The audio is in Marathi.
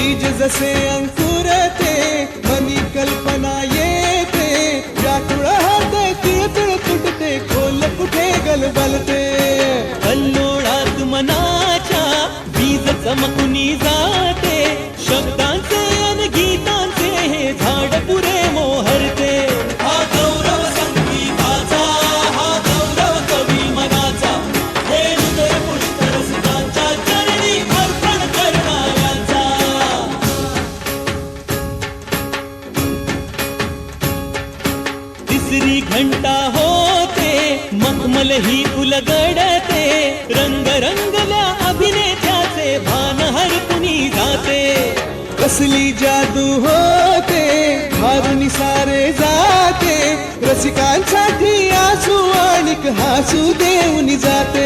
बीज जसे अंकुरते मनी कल्पना येते व्याकुळ हात तिळतिळ तुटते खोल कुठे गलबलते कल्लोळात मनाच्या बीज चमकुनी जाते शब्दांचे अन गीतांचे हे झाड पुरे मोहरते हा गौरव संगीताचा हा गौरव कवी मनाचा हे हृदय पुष्कर सुतांच्या चरणी अर्पण करणाऱ्यांचा तिसरी घंटा होते मखमल ही उलगडते रंग रंगल्या अभिनेत्याचे भान हरपुनी जाते कसली जादू होते हारुनी सारे जाते रसिकांसाठी आसू आणिक हासू देऊन जाते